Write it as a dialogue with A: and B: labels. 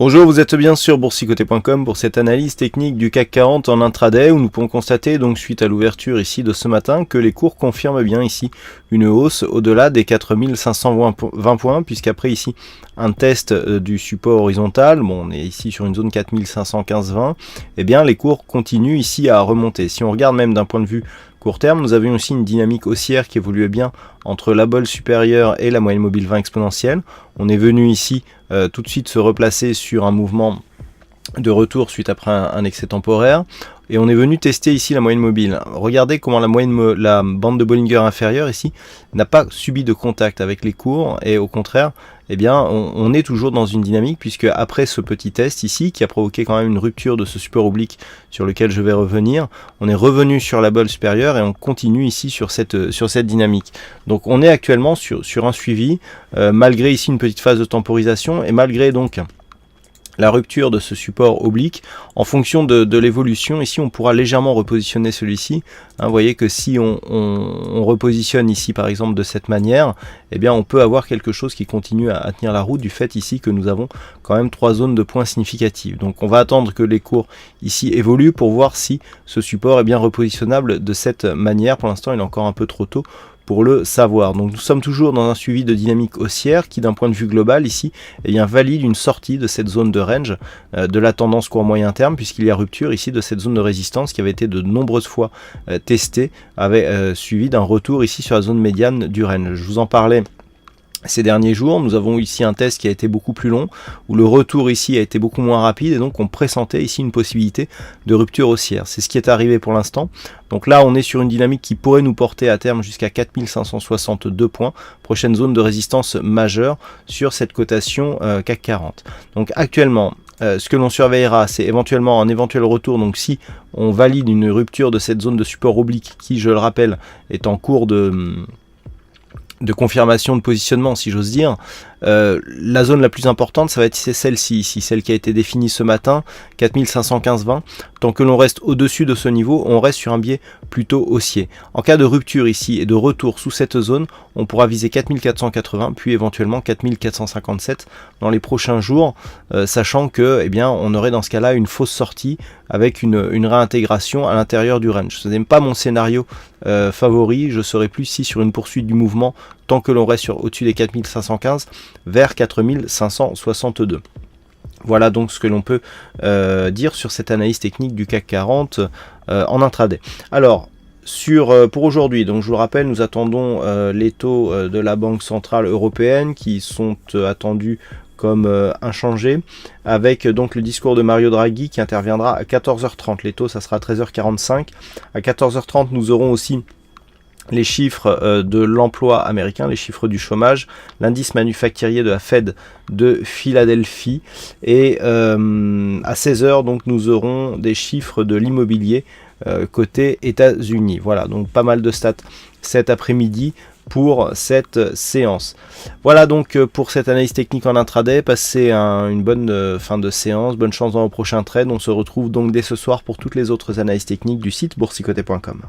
A: Bonjour, vous êtes bien sur boursicoté.com pour cette analyse technique du CAC 40 en intraday où nous pouvons constater donc suite à l'ouverture ici de ce matin que les cours confirment bien ici une hausse au-delà des 4520 points puisqu'après ici un test du support horizontal, bon on est ici sur une zone 4515-20, et bien les cours continuent ici à remonter. Si on regarde même d'un point de vue court terme, nous avions aussi une dynamique haussière qui évoluait bien entre la bolle supérieure et la moyenne mobile 20 exponentielle. On est venu ici tout de suite se replacer sur un mouvement de retour suite après un excès temporaire. Et on est venu tester ici la moyenne mobile. Regardez comment la bande de Bollinger inférieure ici n'a pas subi de contact avec les cours et au contraire, eh bien, on est toujours dans une dynamique puisque après ce petit test ici qui a provoqué quand même une rupture de ce support oblique sur lequel je vais revenir, on est revenu sur la bolle supérieure et on continue ici sur cette dynamique. Donc on est actuellement sur un suivi malgré ici une petite phase de temporisation et malgré donc la rupture de ce support oblique. En fonction de l'évolution, ici on pourra légèrement repositionner celui-ci. Vous voyez que si on repositionne ici par exemple de cette manière, eh bien on peut avoir quelque chose qui continue à tenir la route du fait ici que nous avons quand même 3 zones de points significatives. Donc on va attendre que les cours ici évoluent pour voir si ce support est bien repositionnable de cette manière. Pour l'instant il est encore un peu trop tôt pour le savoir. Donc nous sommes toujours dans un suivi de dynamique haussière qui d'un point de vue global ici eh bien, valide une sortie de cette zone de range de la tendance court moyen terme puisqu'il y a rupture ici de cette zone de résistance qui avait été de nombreuses fois testée, avait suivi d'un retour ici sur la zone médiane du range. Je vous en parlais ces derniers jours, nous avons ici un test qui a été beaucoup plus long, où le retour ici a été beaucoup moins rapide, et donc on pressentait ici une possibilité de rupture haussière. C'est ce qui est arrivé pour l'instant. Donc là, on est sur une dynamique qui pourrait nous porter à terme jusqu'à 4562 points, prochaine zone de résistance majeure sur cette cotation CAC 40. Donc actuellement, ce que l'on surveillera, c'est éventuellement un éventuel retour, donc si on valide une rupture de cette zone de support oblique, qui, je le rappelle, est en cours de confirmation de positionnement si j'ose dire, la zone la plus importante ça va être celle-ci ici, celle qui a été définie ce matin, 4515-20. Tant que l'on reste au-dessus de ce niveau, on reste sur un biais plutôt haussier. En cas de rupture ici et de retour sous cette zone, on pourra viser 4480 puis éventuellement 4457 dans les prochains jours, sachant que eh bien, on aurait dans ce cas-là une fausse sortie avec une réintégration à l'intérieur du range. Ce n'est pas mon scénario favori, je serais plus ici sur une poursuite du mouvement tant que l'on reste au-dessus des 4515 vers 4562. Voilà donc ce que l'on peut dire sur cette analyse technique du CAC 40 en intraday. Alors, pour aujourd'hui, donc je vous le rappelle, nous attendons les taux de la Banque Centrale Européenne qui sont attendus comme inchangés, avec donc le discours de Mario Draghi qui interviendra à 14h30. Les taux, ça sera à 13h45. À 14h30, nous aurons aussi les chiffres de l'emploi américain, les chiffres du chômage, l'indice manufacturier de la Fed de Philadelphie, et à 16h donc nous aurons des chiffres de l'immobilier côté États-Unis. Voilà, donc pas mal de stats cet après-midi pour cette séance. Voilà donc pour cette analyse technique en intraday. Passez une bonne fin de séance, bonne chance dans vos prochains trades. On se retrouve donc dès ce soir pour toutes les autres analyses techniques du site boursicoté.com.